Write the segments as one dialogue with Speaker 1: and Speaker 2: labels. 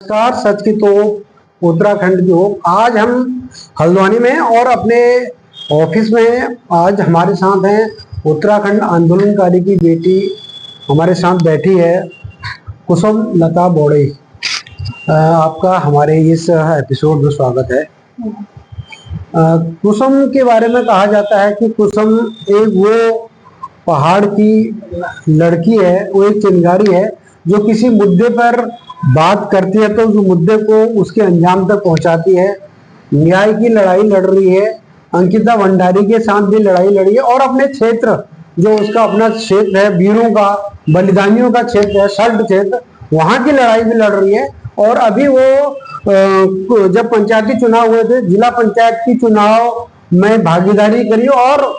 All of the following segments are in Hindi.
Speaker 1: नमस्कार। सच की तो उत्तराखंड की हो। आज हम हल्द्वानी में और अपने ऑफिस में आज हमारे साथ हैं उत्तराखंड आंदोलनकारी की बेटी हमारे साथ बैठी है, कुसुम लता बौड़े। आपका हमारे इस एपिसोड में स्वागत है। कुसुम के बारे में कहा जाता है कि कुसुम एक वो पहाड़ की लड़की है, वो एक चिंगारी है जो किसी मुद्दे पर बात करती है तो उस मुद्दे को उसके अंजाम तक पहुंचाती है। न्याय की लड़ाई लड़ रही है, अंकिता भंडारी के साथ भी लड़ाई लड़ी है और अपने क्षेत्र, जो उसका अपना क्षेत्र है, वीरों का, बलिदानियों का क्षेत्र है, सल्ट क्षेत्र, वहां की लड़ाई भी लड़ रही है। और अभी वो जब पंचायती चुनाव हुए थे, जिला पंचायत की चुनाव में भागीदारी करी और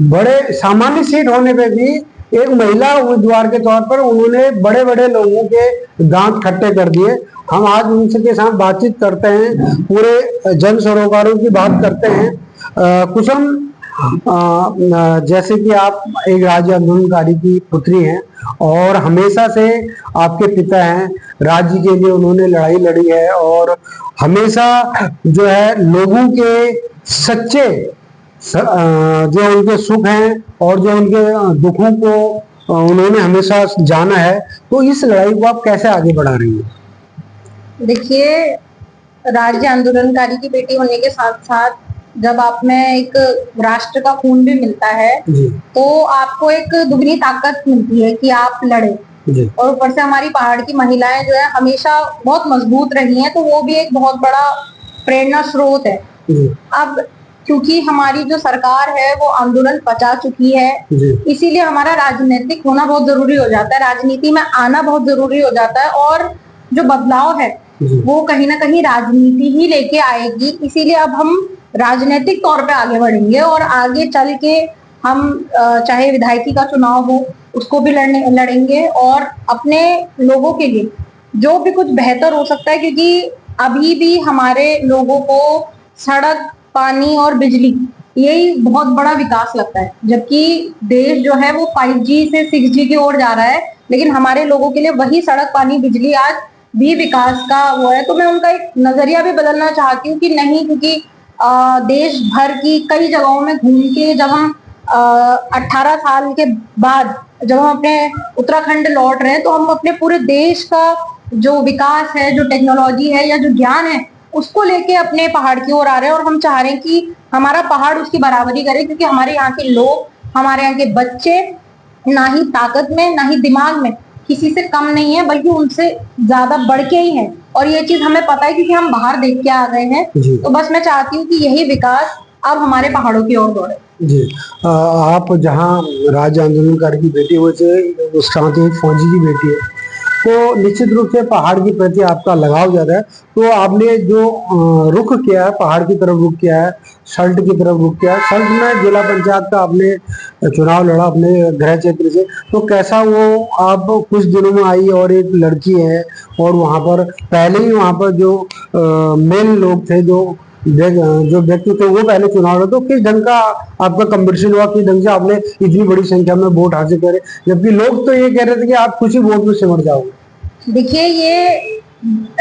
Speaker 1: बड़े सामान्य सीट होने पे भी एक महिला उम्मीदवार के तौर पर उन्होंने बड़े बड़े लोगों के दांत खट्टे कर दिए। हम आज उनसे के साथ बातचीत करते हैं, पूरे जन सरोकारों की बात करते हैं। कुसुम, जैसे कि आप एक राज्य आंदोलनकारी की पुत्री हैं और हमेशा से आपके पिता हैं, राज्य के लिए उन्होंने लड़ाई लड़ी है और हमेशा जो है लोगों के सच्चे जो उनके सुख हैं और जो उनके दुखों को उन्होंने हमेशा जाना है। तो इस लड़ाई को आप कैसे आगे बढ़ा रही हैं?
Speaker 2: देखिए, राज्य आंदोलनकारी की बेटी होने के साथ साथ जब आप में एक राष्ट्र का खून भी मिलता है तो आपको एक दुगनी ताकत मिलती है कि आप लड़े। और ऊपर से हमारी पहाड़ की महिलाएं जो है हमेशा बहुत मजबूत रही हैं, तो वो भी एक बहुत बड़ा प्रेरणा स्रोत है। अब क्योंकि हमारी जो सरकार है वो आंदोलन पचा चुकी है, इसीलिए हमारा राजनीतिक होना बहुत जरूरी हो जाता है, राजनीति में आना बहुत जरूरी हो जाता है। और जो बदलाव है वो कहीं ना कहीं राजनीति ही लेके आएगी, इसीलिए अब हम राजनीतिक तौर पे आगे बढ़ेंगे और आगे चल के हम चाहे विधायकी का चुनाव हो उसको भी लड़ेंगे और अपने लोगों के लिए जो भी कुछ बेहतर हो सकता है, क्योंकि अभी भी हमारे लोगों को सड़क, पानी और बिजली यही बहुत बड़ा विकास लगता है, जबकि देश जो है वो 5G से 6G की ओर जा रहा है, लेकिन हमारे लोगों के लिए वही सड़क, पानी, बिजली आज भी विकास का वो है। तो मैं उनका एक नजरिया भी बदलना चाहती हूँ कि नहीं, क्योंकि देश भर की कई जगहों में घूम के जब हम 18 साल के बाद जब हम अपने उत्तराखंड लौट रहे हैं तो हम अपने पूरे देश का जो विकास है, जो टेक्नोलॉजी है या जो ज्ञान है, उसको लेके अपने पहाड़ की ओर आ रहे हैं। और हम चाह रहे हैं कि हमारा पहाड़ उसकी बराबरी करे, क्योंकि हमारे यहाँ के लोग, हमारे यहाँ के बच्चे ना ही ताकत में ना ही दिमाग में किसी से कम नहीं है, बल्कि उनसे ज्यादा बढ़ के ही है। और ये चीज हमें पता है क्योंकि हम बाहर देख के आ गए हैं। तो बस मैं चाहती हूँ कि यही विकास अब हमारे पहाड़ों की ओर दौड़े।
Speaker 1: जी, आप जहाँ राज्य आंदोलनकारी की बेटी वैसे उस साथ ही फौजी की बेटी है, तो निश्चित रूप से पहाड़ की प्रति आपका लगाव ज्यादा है। तो आपने जो रुख किया है, पहाड़ की तरफ रुख किया है, सल्ट की तरफ रुख किया है, सल्ट में जिला पंचायत का आपने चुनाव लड़ा अपने गृह क्षेत्र से, तो कैसा वो आप कुछ दिनों में आई और एक लड़की है और वहां पर पहले ही वहां पर जो मेन लोग थे, जो व्यक्ति थे, वो पहले चुनाव लड़े, तो किस ढंग का आपका कंपटीशन हुआ, किस ढंग से आपने इतनी बड़ी संख्या में वोट हासिल करे, जबकि लोग तो ये कह रहे थे कि आप कुछ ही वोट में सिमट जाओगे?
Speaker 2: देखिए, ये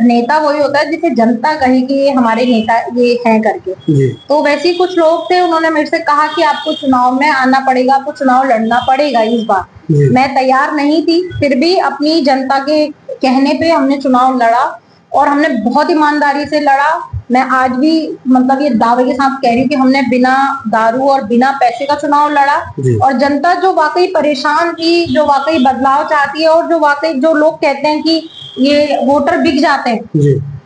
Speaker 2: नेता वही होता है जिसे जनता कहे कि ये हमारे नेता ये हैं करके। तो वैसे ही कुछ लोग थे, उन्होंने मेरे से कहा कि आपको चुनाव में आना पड़ेगा, आपको चुनाव लड़ना पड़ेगा इस बार। मैं तैयार नहीं थी, फिर भी अपनी जनता के कहने पे हमने चुनाव लड़ा और हमने बहुत ईमानदारी से लड़ा। मैं आज भी मतलब ये दावे के साथ कह रही हूँ कि हमने बिना दारू और बिना पैसे का चुनाव लड़ा। और जनता जो वाकई परेशान थी, जो वाकई बदलाव चाहती है और जो वाकई जो लोग कहते हैं कि ये वोटर बिक जाते हैं,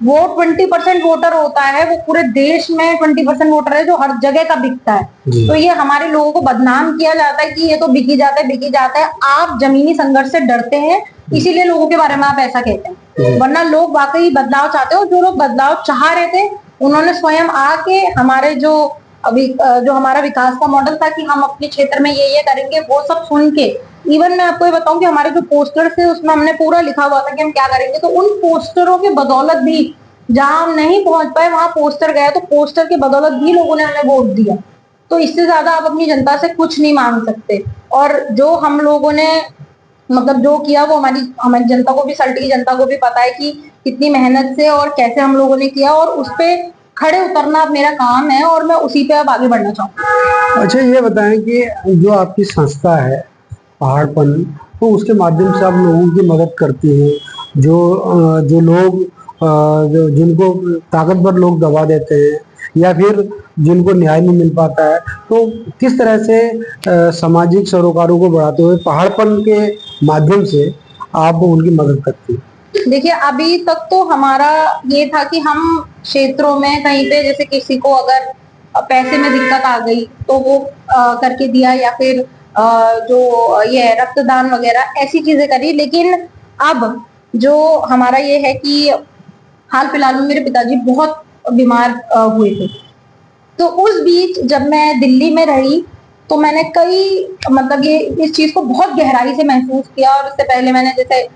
Speaker 2: वो 20% वोटर होता है, वो पूरे देश में 20% वोटर है जो हर जगह का बिकता है। तो ये हमारे लोगों को बदनाम किया जाता है कि ये तो बिकी जाता है, बिकी जाता है। आप जमीनी संघर्ष से डरते हैं, इसीलिए लोगों के बारे में आप ऐसा कहते हैं, वरना लोग वाकई बदलाव चाहते हैं। और जो लोग बदलाव चाह रहे थे उन्होंने स्वयं आके हमारे जो अभी जो हमारा विकास का मॉडल था कि हम अपने क्षेत्र में ये करेंगे, वो सब सुन के, इवन मैं आपको ये बताऊं कि हमारे जो पोस्टर थे उसमें हमने पूरा लिखा हुआ था कि हम क्या करेंगे। तो उन पोस्टरों के बदौलत भी जहां हम नहीं पहुंच पाए वहां पोस्टर गया, तो पोस्टर के बदौलत भी लोगों ने हमें वोट दिया। तो इससे ज्यादा आप अपनी जनता से कुछ नहीं मांग सकते। और जो हम लोगों ने मतलब जो किया वो हमारी जनता को भी, सल्ट की जनता को भी पता है कि कितनी मेहनत से और कैसे हम लोगों ने किया, और उस पे खड़े उतरना अब मेरा काम है और मैं उसी पे अब आगे बढ़ना चाहूँगी।
Speaker 1: अच्छा, ये बताएं कि जो आपकी संस्था है पहाड़पन, तो उसके माध्यम से आप लोगों की मदद करती हैं, जो लोग जिनको ताकतवर लोग दबा देते हैं या फिर जिनको न्याय नहीं मिल पाता है, तो किस तरह से सामाजिक सरोकारों को बढ़ाते हुए पहाड़पन के माध्यम से आप उनकी मदद करती हैं?
Speaker 2: देखिए, अभी तक तो हमारा ये था कि हम क्षेत्रों में कहीं पे जैसे किसी को अगर पैसे में दिक्कत आ गई तो वो करके दिया, या फिर जो ये है रक्तदान वगैरह ऐसी चीजें करी। लेकिन अब जो हमारा ये है कि हाल फिलहाल में मेरे पिताजी बहुत बीमार हुए थे, तो उस बीच जब मैं दिल्ली में रही तो मैंने कई मतलब ये इस चीज को बहुत गहराई से महसूस किया। और उससे पहले मैंने जैसे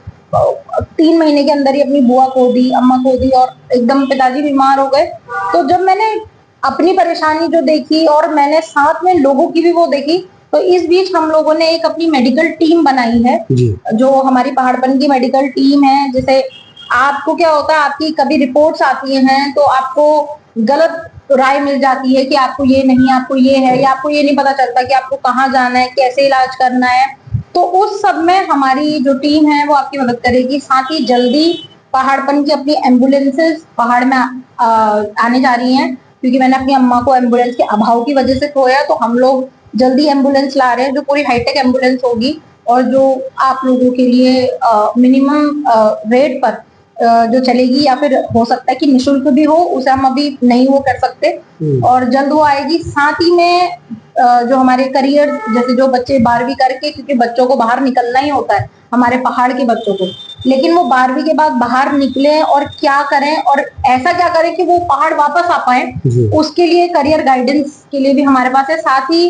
Speaker 2: 3 महीने के अंदर ही अपनी बुआ खो दी, अम्मा खो दी, और एकदम पिताजी बीमार हो गए। तो जब मैंने अपनी परेशानी जो देखी और मैंने साथ में लोगों की भी वो देखी, तो इस बीच हम लोगों ने एक अपनी मेडिकल टीम बनाई है, जो हमारी पहाड़पन की मेडिकल टीम है। जैसे आपको क्या होता है, आपकी कभी रिपोर्ट्स आती हैं तो आपको गलत राय मिल जाती है कि आपको ये नहीं, आपको ये है, या आपको ये नहीं पता चलता कि आपको कहाँ जाना है, कैसे इलाज करना है। तो उस सब में हमारी जो टीम है वो आपकी मदद करेगी। साथ ही जल्दी पहाड़पन की अपनी एम्बुलेंसेस पहाड़ में आने जा रही हैं, क्योंकि मैंने अपनी अम्मा को एम्बुलेंस के अभाव की वजह से खोया। तो हम लोग जल्दी एम्बुलेंस ला रहे हैं, जो पूरी हाईटेक एम्बुलेंस होगी और जो आप लोगों के लिए मिनिमम रेट पर जो चलेगी, या फिर हो सकता है कि निशुल्क भी हो, उसे हम अभी नहीं वो कर सकते, और जल्द वो आएगी। साथ ही में जो हमारे करियर, जैसे जो बच्चे 12वीं करके, क्योंकि बच्चों को बाहर निकलना ही होता है हमारे पहाड़ के बच्चों को, लेकिन वो 12वीं के बाद बाहर निकले और क्या करें और ऐसा क्या करें कि वो पहाड़ वापस आ पाए, उसके लिए करियर गाइडेंस के लिए भी हमारे पास है। साथ ही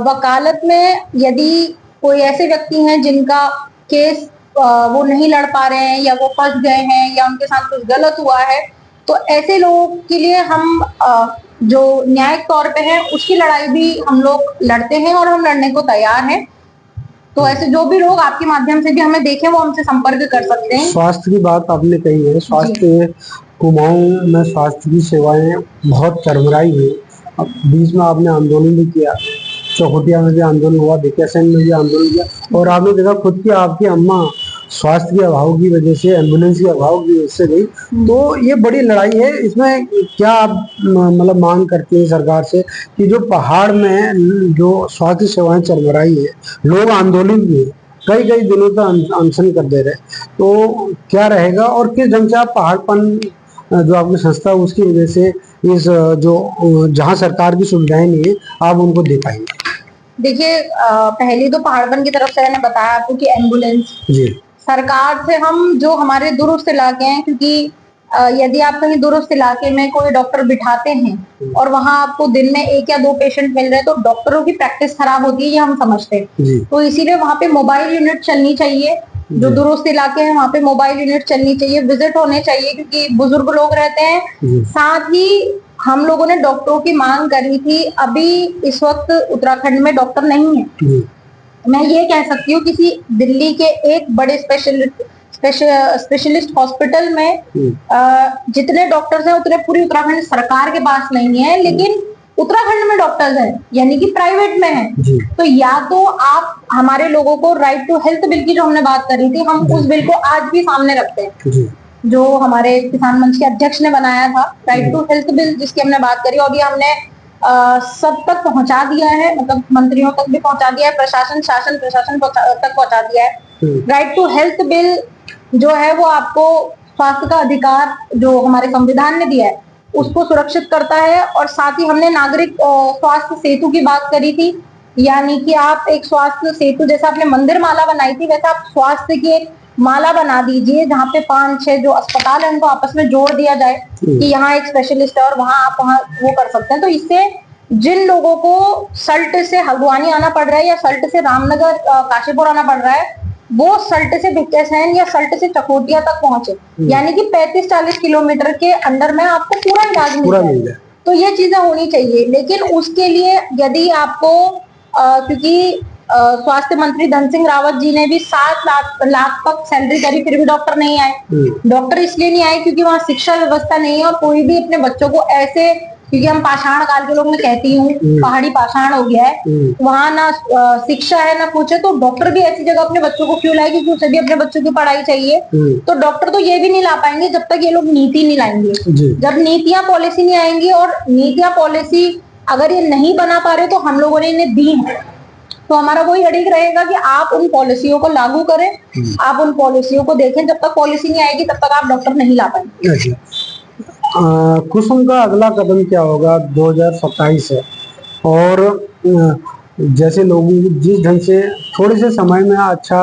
Speaker 2: वकालत में यदि कोई ऐसे व्यक्ति हैं जिनका केस वो नहीं लड़ पा रहे हैं, या वो फंस गए हैं, या उनके साथ कुछ गलत हुआ है, तो ऐसे लोगों के लिए हम जो न्यायिक तौर पे है उसकी लड़ाई भी हम लोग लड़ते हैं, और हम लड़ने को तैयार हैं। तो ऐसे जो भी लोग आपके माध्यम से भी हमें देखें वो हमसे संपर्क कर सकते हैं।
Speaker 1: स्वास्थ्य की बात आपने कही है, स्वास्थ्य कुमाऊं में स्वास्थ्य की सेवाएं बहुत चरमराई हुई। अब बीच में आपने आंदोलन भी किया, चौखुटिया में भी आंदोलन हुआ, भिकियासैंण में भी आंदोलन किया, और आपने देखा खुद की आपकी अम्मा स्वास्थ्य के अभाव की वजह से, एम्बुलेंस के अभाव की वजह से गई। तो ये बड़ी लड़ाई है। इसमें क्या आप मतलब मांग करती हैं सरकार से कि जो पहाड़ में जो स्वास्थ्य सेवाएं चरमराई है, लोग आंदोलन भी है, कई कई दिनों तक अनशन कर दे रहे, तो क्या रहेगा और किस ढंग से आप पहाड़पन जो आपकी संस्था है उसकी वजह से इस जो जहाँ सरकार की सुविधाएं नहीं है आप उनको दे पाएंगे?
Speaker 2: देखिए, पहली तो पहाड़पन की तरफ से मैंने बताया आपको कि एम्बुलेंस
Speaker 1: जी,
Speaker 2: सरकार से हम जो हमारे दूरस्थ इलाके हैं, क्योंकि यदि आप कहीं दूरस्थ इलाके में कोई डॉक्टर बिठाते हैं और वहां आपको दिन में 1 या 2 पेशेंट मिल रहे हैं, तो डॉक्टरों की प्रैक्टिस खराब होती है, ये हम समझते हैं। तो इसीलिए वहां पे मोबाइल यूनिट चलनी चाहिए। जो दूरस्थ इलाके हैं वहां पे मोबाइल यूनिट चलनी चाहिए, विजिट होने चाहिए, क्योंकि बुजुर्ग लोग रहते हैं। साथ ही हम लोगों ने डॉक्टरों की मांग करी थी। अभी इस वक्त उत्तराखंड में डॉक्टर नहीं है। मैं ये कह सकती हूँ किसी दिल्ली के एक बड़े स्पेशलिस्ट हॉस्पिटल में जितने डॉक्टर्स हैं उतने पूरी उत्तराखंड सरकार के पास नहीं है, लेकिन उत्तराखंड में डॉक्टर्स हैं, यानी कि प्राइवेट में है। तो या तो आप हमारे लोगों को राइट टू हेल्थ बिल की जो हमने बात करी थी, हम उस बिल को आज भी सामने रखते हैं, जो हमारे किसान मंच के अध्यक्ष ने बनाया था, राइट टू हेल्थ बिल, जिसकी हमने बात करी, और ये हमने सब तक पहुंचा दिया है, मतलब मंत्रियों तक भी पहुंचा दिया है, प्रशासन तक पहुंचा दिया है। राइट टू हेल्थ बिल जो है वो आपको स्वास्थ्य का अधिकार जो हमारे संविधान ने दिया है उसको सुरक्षित करता है। और साथ ही हमने नागरिक स्वास्थ्य सेतु की बात करी थी, यानी कि आप एक स्वास्थ्य सेतु, जैसा आपने मंदिर माला बनाई थी, वैसे आप स्वास्थ्य की एक माला बना दीजिए, जहाँ पे 5-6 जो अस्पताल है उनको आपस में जोड़ दिया जाए कि यहाँ एक स्पेशलिस्ट है और वहां आप वहां वो कर सकते हैं। तो इससे जिन लोगों को सल्ट से हल्द्वानी आना पड़ रहा है, या सल्ट से रामनगर काशीपुर आना पड़ रहा है, वो सल्ट से भिकियासैंण या सल्ट से चकोटिया तक पहुंचे, यानी कि 35-40 किलोमीटर के अंदर में आपको पूरा इलाज मिल जाए। तो ये चीजें होनी चाहिए। लेकिन उसके लिए यदि आपको क्योंकि स्वास्थ्य मंत्री धन सिंह रावत जी ने भी 7 लाख तक सैलरी करी, फिर भी डॉक्टर नहीं आए। डॉक्टर इसलिए नहीं आए क्योंकि वहाँ शिक्षा व्यवस्था नहीं है, और कोई भी अपने बच्चों को ऐसे, क्योंकि हम पाषाण काल के लोग, मैं कहती हूँ पहाड़ी पाषाण हो गया है, वहाँ ना शिक्षा है ना कुछ है, तो डॉक्टर भी ऐसी जगह अपने बच्चों को क्यों लाए, क्योंकि उसे भी अपने बच्चों की पढ़ाई चाहिए। तो डॉक्टर तो ये भी नहीं ला पाएंगे जब तक ये लोग नीति नहीं लाएंगे। जब नीतियां पॉलिसी नहीं आएंगी, और नीतियां पॉलिसी अगर ये नहीं बना पा रहे तो हम लोगों ने इन्हें दी है, तो हमारा वही अड़िग रहेगा कि आप उन पॉलिसियों को लागू करें, आप उन पॉलिसियों को देखें। जब तक पॉलिसी नहीं आएगी तब तक आप डॉक्टर नहीं ला पाएंगे।
Speaker 1: कुसुम का अगला कदम क्या होगा? 2027 है, और जैसे लोगों जिस ढंग से थोड़े से समय में अच्छा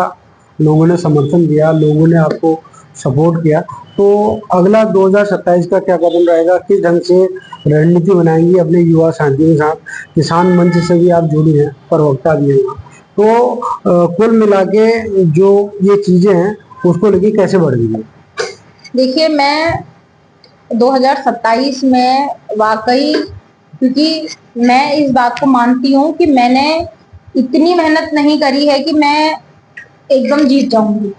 Speaker 1: लोगों ने समर्थन दिया, लोगों ने आपको सपोर्ट किया, तो अगला 2027 का क्या कदम रहेगा? किस ढंग से रणनीति बनाएंगी अपने युवा साथियों के साथ? किसान मंच से भी आप जुड़ी हैं, प्रवक्ता भी हैं, तो कुल मिला के जो ये चीजें हैं उसको लेके कैसे बढ़ेंगी?
Speaker 2: देखिए, मैं 2027 में वाकई, क्योंकि मैं इस बात को मानती हूँ कि मैंने इतनी मेहनत नहीं करी है कि मैं एकदम जीत जाऊंगी,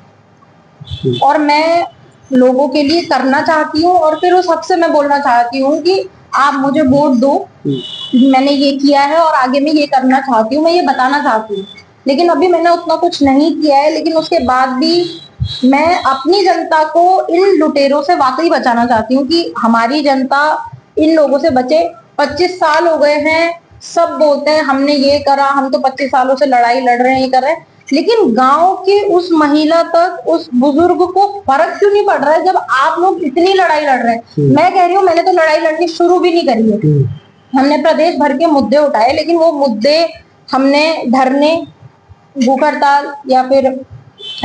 Speaker 2: और मैं लोगों के लिए करना चाहती हूँ, और फिर उस हक से मैं बोलना चाहती हूँ कि आप मुझे वोट दो, मैंने ये किया है और आगे मैं ये करना चाहती हूँ, मैं ये बताना चाहती हूँ। लेकिन अभी मैंने उतना कुछ नहीं किया है, लेकिन उसके बाद भी मैं अपनी जनता को इन लुटेरों से वाकई बचाना चाहती हूँ कि हमारी जनता इन लोगों से बचे। 25 साल हो गए हैं, सब बोलते हैं हमने ये करा, हम तो 25 सालों से लड़ाई लड़ रहे हैं, ये कर रहे हैं, लेकिन गांव की उस महिला तक, उस बुजुर्ग को फर्क क्यों नहीं पड़ रहा है जब आप लोग इतनी लड़ाई लड़ रहे हैं? मैं कह रही हूँ, मैंने तो लड़ाई लड़नी शुरू भी नहीं करी है। हमने प्रदेश भर के मुद्दे उठाए, लेकिन वो मुद्दे हमने धरने, भूख हड़ताल या फिर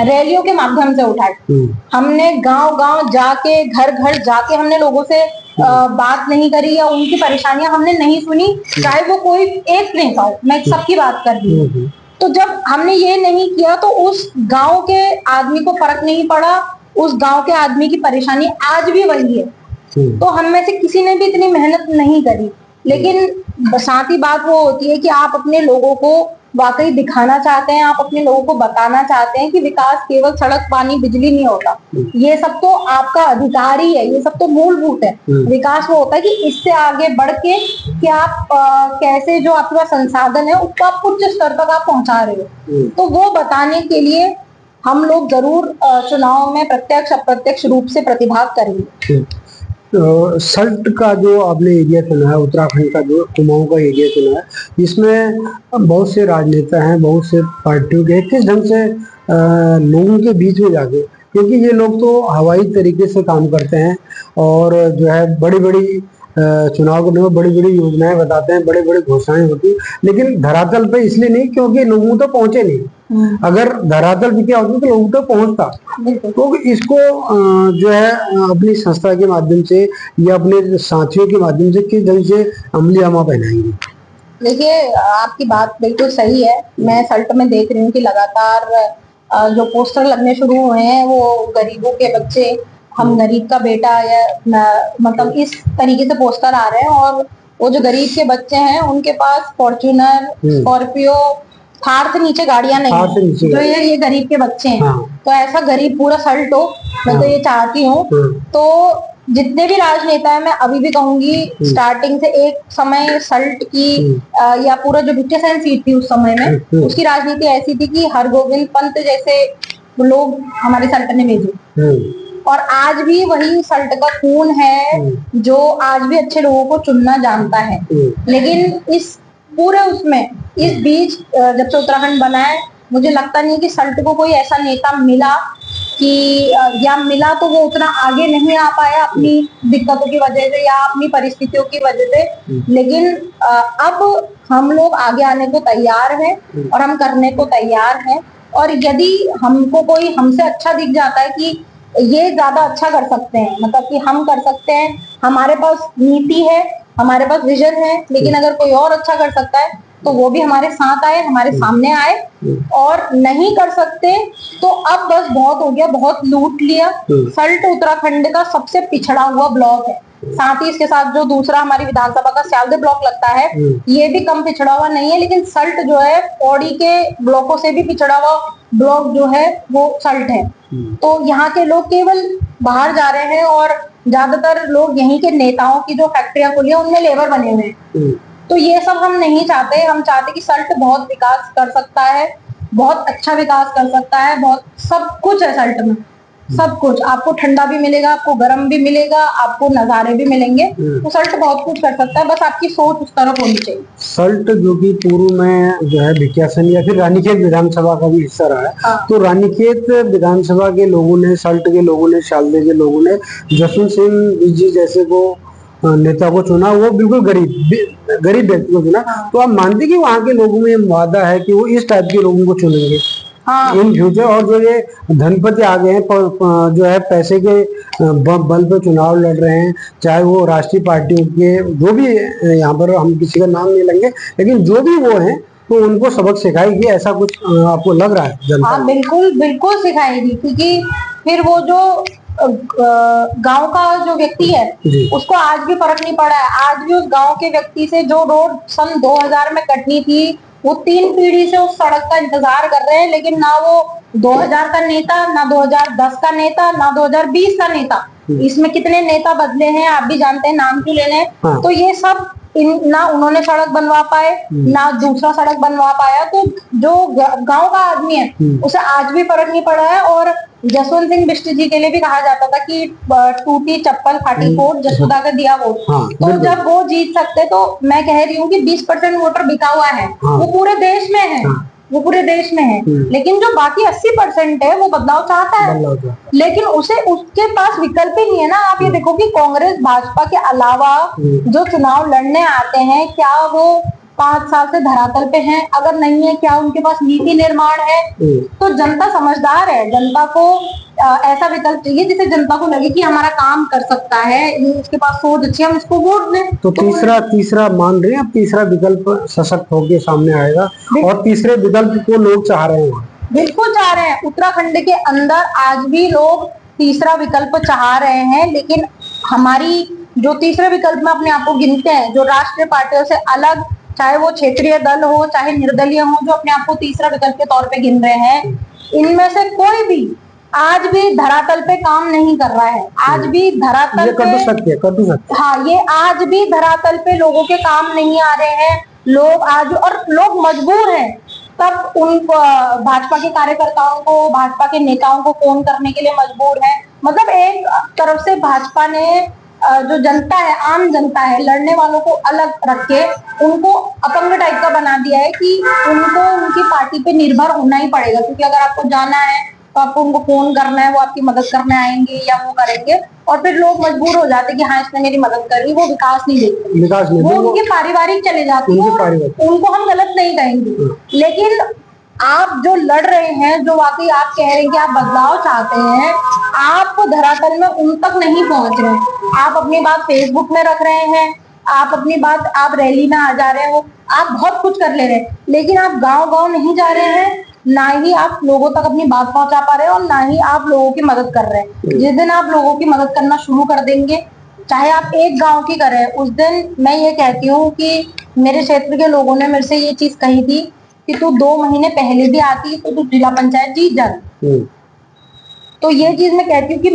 Speaker 2: रैलियों के माध्यम से उठाए। हमने गांव गांव जाके, घर घर जाके हमने लोगों से बात नहीं करी, या उनकी परेशानियां हमने नहीं सुनी, चाहे वो कोई एक नेता हो, मैं सबकी बात कर रही हूँ। तो जब हमने ये नहीं किया तो उस गांव के आदमी को फर्क नहीं पड़ा, उस गांव के आदमी की परेशानी आज भी वही है। तो हम में से किसी ने भी इतनी मेहनत नहीं करी, लेकिन साथ ही बात वो होती है कि आप अपने लोगों को वाकई दिखाना चाहते हैं, आप अपने लोगों को बताना चाहते हैं कि विकास केवल सड़क, पानी, बिजली नहीं होता, ये सब तो आपका अधिकार ही है, ये सब तो मूलभूत है। विकास वो होता है कि इससे आगे बढ़ के कि आप कैसे जो आपके पास संसाधन है उसको आप उच्च स्तर तक आप पहुंचा रहे हो। तो वो बताने के लिए हम लोग जरूर चुनाव में प्रत्यक्ष अप्रत्यक्ष रूप से प्रतिभाग करेंगे।
Speaker 1: तो सल्ट का जो आपने एरिया चुना है, उत्तराखंड का जो कुमाऊं का एरिया चुना है, इसमें बहुत से राजनेता हैं, बहुत से पार्टियों के, किस ढंग से लोगों के बीच में जाके, क्योंकि ये लोग तो हवाई तरीके से काम करते हैं और जो है बड़ी बड़ी चुनाव के में बड़ी बड़ी योजनाएं बताते हैं, बड़े बड़े घोषणाएं होती हैं, लेकिन धरातल पे इसलिए नहीं क्योंकि लोगों तक पहुंचे नहीं। अगर धरातल पे क्या होता तो लोगों तक पहुंचता। तो इसको जो है अपनी संस्था के माध्यम से या अपने साथियों के माध्यम से किस ढंग से अमली जामा पहनाएंगे?
Speaker 2: देखिए, आपकी बात बिल्कुल सही है। मैं सल्ट में देख रही हूँ कि लगातार जो पोस्टर लगने शुरू हुए हैं वो गरीबों के बच्चे, हम गरीब का बेटा, या मतलब इस तरीके से पोस्टर आ रहे हैं, और वो जो गरीब के बच्चे हैं उनके पास फॉर्च्यूनर, स्कॉर्पियो, थार से नीचे गाड़ियां नहीं है, जो ये गरीब के बच्चे हैं। तो ऐसा गरीब पूरा सल्ट हो, मैं तो ये चाहती हूँ। तो जितने भी राजनेता है, मैं अभी भी कहूंगी, स्टार्टिंग से एक समय सल्ट की या पूरा जो भिट्टे सहन सीट थी उस समय में, उसकी राजनीति ऐसी थी कि हरगोविंद पंत जैसे लोग हमारे सल्ट ने भेजे, और आज भी वही सल्ट का खून है जो आज भी अच्छे लोगों को चुनना जानता है। लेकिन इस पूरे उसमें इस बीच जब से उत्तराखंड बना है, मुझे लगता नहीं कि सल्ट को कोई ऐसा नेता मिला कि या मिला तो वो उतना आगे नहीं आ पाया अपनी दिक्कतों की वजह से या अपनी परिस्थितियों की वजह से। लेकिन अब हम लोग आगे आने को तैयार हैं और हम करने को तैयार हैं, और यदि हमको कोई हमसे अच्छा दिख जाता है कि ये ज्यादा अच्छा कर सकते हैं, मतलब कि हम कर सकते हैं, हमारे पास नीति है, हमारे पास विजन है, लेकिन अगर कोई और अच्छा कर सकता है तो वो भी हमारे साथ आए, हमारे सामने आए। और नहीं कर सकते तो अब बस बहुत हो गया, बहुत लूट लिया। सल्ट उत्तराखंड का सबसे पिछड़ा हुआ ब्लॉक है, साथ ही इसके साथ जो दूसरा हमारी विधानसभा का स्यालदे ब्लॉक लगता है, ये भी कम पिछड़ा हुआ नहीं है, लेकिन सल्ट जो है पौड़ी के ब्लॉकों से भी पिछड़ा हुआ ब्लॉक जो है वो सल्ट है। तो यहाँ के लोग केवल बाहर जा रहे हैं और ज्यादातर लोग यहीं के नेताओं की जो फैक्ट्रियां खुली है उनमें लेबर बने हुए हैं। तो ये सब हम नहीं चाहते। हम चाहते कि सल्ट बहुत विकास कर सकता है, बहुत अच्छा विकास कर सकता है, बहुत सब कुछ है सल्ट में, सब कुछ। आपको ठंडा भी मिलेगा, आपको गर्म भी मिलेगा, आपको नजारे भी मिलेंगे। तो सल्ट बहुत कुछ कर सकता है, बस आपकी सोच उस तरफ होनी चाहिए।
Speaker 1: सल्ट जो कि पूर्व में जो है भिकियासैनी या फिर रानीखेत विधानसभा का भी हिस्सा रहा है।
Speaker 2: हाँ।
Speaker 1: तो रानीखेत विधानसभा के लोगों ने, सल्ट के लोगों ने, शालदे के लोगों ने जसवंत सिंह जी जैसे को नेता को चुना। वो बिल्कुल गरीब व्यक्ति को चुना।
Speaker 2: हाँ।
Speaker 1: तो आप मानते कि वहाँ के लोगों में वादा है कि वो इस टाइप के लोगों को चुनेंगे इन फ्यूचर? और जो ये धनपति आ गए हैं जो है पैसे के बल पे चुनाव लड़ रहे हैं, चाहे वो राष्ट्रीय पार्टियों के जो भी, यहाँ पर हम किसी का नाम नहीं लेंगे, लेकिन जो भी वो हैं, तो उनको सबक सिखाएगी, ऐसा कुछ आपको लग रहा है जनता?
Speaker 2: हाँ, बिल्कुल बिल्कुल सिखाएगी, क्योंकि फिर वो जो गांव का जो व्यक्ति है उसको आज भी फर्क नहीं पड़ा है। आज भी उस गांव के व्यक्ति से जो रोड सन 2000 में कटनी थी, वो 3 पीढ़ी से उस सड़क का इंतजार कर रहे हैं, लेकिन ना वो 2000 का नेता, ना 2010 का नेता, ना 2020 का नेता। इसमें कितने नेता बदले हैं आप भी जानते हैं, नाम क्यों लेने हैं?
Speaker 1: हाँ।
Speaker 2: तो ये सब ना उन्होंने सड़क बनवा पाए, ना दूसरा सड़क बनवा पाया। तो जो गांव का आदमी है उसे आज भी फर्क नहीं पड़ा है। और जसवंत सिंह बिष्ट जी के लिए भी कहा जाता था कि टूटी चप्पल फाटी कोट, जसोदा का दिया वोट।
Speaker 1: हाँ,
Speaker 2: तो जब वो जीत सकते, तो मैं कह रही हूँ कि 20% वोटर बिका हुआ है।
Speaker 1: हाँ।
Speaker 2: वो पूरे देश में है।
Speaker 1: हाँ।
Speaker 2: वो पूरे देश में है, लेकिन जो बाकी 80% है वो बदलाव चाहता है, लेकिन उसे उसके पास विकल्प ही नहीं है ना। आप ये देखो कि कांग्रेस भाजपा के अलावा जो चुनाव लड़ने आते हैं, क्या वो 5 साल से धरातल पे हैं? अगर नहीं है, क्या उनके पास नीति निर्माण है? तो जनता समझदार है, जनता को ऐसा विकल्प चाहिए जिसे जनता को लगे कि हमारा काम कर सकता है, इसके पास सोच अच्छी, हम इसको वोट दें।
Speaker 1: तो तीसरा मान रहे हैं आप, तीसरा विकल्प सशक्त होकर सामने आएगा और तीसरे विकल्प को लोग चाह रहे हैं?
Speaker 2: बिल्कुल चाह रहे हैं। उत्तराखंड के अंदर आज भी लोग तीसरा विकल्प चाह रहे हैं, लेकिन हमारी जो तीसरे विकल्प में अपने आप को गिनते हैं, जो राष्ट्रीय पार्टियों से अलग, चाहे वो क्षेत्रीय दल हो चाहे निर्दलीय हो, जो अपने आप को तीसरा विकल्प के तौर पे गिन रहे हैं, इनमें से कोई भी आज भी धरातल पे काम नहीं कर रहा है। आज भी धरातल पे
Speaker 1: कर सकते।
Speaker 2: हाँ, ये आज भी धरातल पे लोगों के काम नहीं आ रहे हैं। लोग आज, और लोग मजबूर हैं, तब उन भाजपा के कार्यकर्ताओं को, भाजपा के नेताओं को फोन करने के लिए मजबूर है। मतलब एक तरफ से भाजपा ने जो जनता है, आम जनता है, लड़ने वालों को अलग रख के उनको अपंग टाइप का बना दिया है कि उनको उनकी पार्टी पे निर्भर होना ही पड़ेगा, क्योंकि अगर आपको जाना है तो आपको उनको फोन करना है, वो आपकी मदद करने आएंगे या वो करेंगे। और फिर लोग मजबूर हो जाते कि हाँ, इसने मेरी मदद कर दी। वो विकास नहीं देखते, वो उनके पारिवारिक चले जाते हैं। उनको हम गलत नहीं कहेंगे, लेकिन आप जो लड़ रहे हैं, जो वाकई आप कह रहे हैं कि आप बदलाव चाहते हैं, आप धरातल में उन तक नहीं पहुंच रहे हैं। आप अपनी बात फेसबुक में रख रहे हैं, आप अपनी बात, आप रैली में आ जा रहे हो, आप बहुत कुछ कर ले रहे हैं, लेकिन आप गांव-गांव नहीं जा रहे हैं, ना ही आप लोगों तक अपनी बात पहुंचा पा रहे हैं, और ना ही आप लोगों की मदद कर रहे हैं। जिस दिन आप लोगों की मदद करना शुरू कर देंगे, चाहे आप एक गांव की करें, उस दिन मैं ये कहती हूँ कि मेरे क्षेत्र के लोगों ने मेरे से ये चीज कही थी कि तू 2 महीने पहले भी आती तो तू जिला पंचायत जीत जाती। तो ये चीज मैं कहती हूँ कि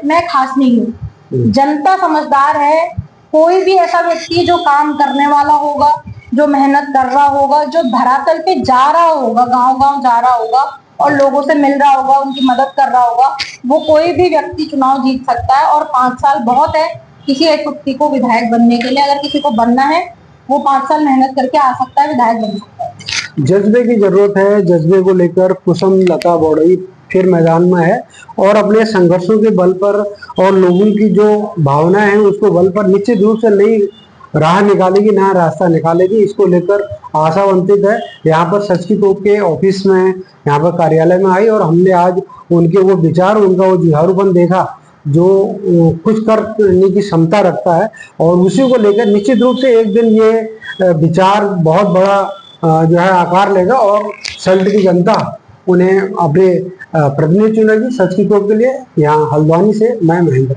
Speaker 2: मैं खास नहीं हूँ। जनता समझदार है। कोई भी ऐसा व्यक्ति जो काम करने वाला होगा, जो मेहनत कर रहा होगा, जो धरातल पे जा रहा होगा, गांव-गांव जा रहा होगा और लोगों से मिल रहा होगा, उनकी मदद कर रहा होगा, वो कोई भी व्यक्ति चुनाव जीत सकता है। और 5 साल बहुत है किसी एक व्यक्ति को विधायक बनने के लिए। अगर किसी को बनना है, वो 5 साल मेहनत करके आ सकता है, विधायक बन सकता है।
Speaker 1: जज्बे की जरूरत है। जज्बे को लेकर कुसुम लता बौड़ई फिर मैदान में है और अपने संघर्षों के बल पर और लोगों की जो भावनाएं हैं उसको बल पर निश्चित रूप से नई राह निकालेगी, नया रास्ता निकालेगी। इसको लेकर आशावंतित है। यहाँ पर सच की तोप के ऑफिस में, यहाँ पर कार्यालय में आई और हमने आज उनके वो विचार, उनका वो जुझारूपन देखा जो कुछ करने की क्षमता रखता है, और उसी को लेकर निश्चित रूप से एक दिन ये विचार बहुत बड़ा जो है आकार लेगा और सल्ट की जनता उन्हें अपने प्रतिनिधि चुनेगी। सच की तोप के लिए यहाँ हल्द्वानी से मैं महेंद्र।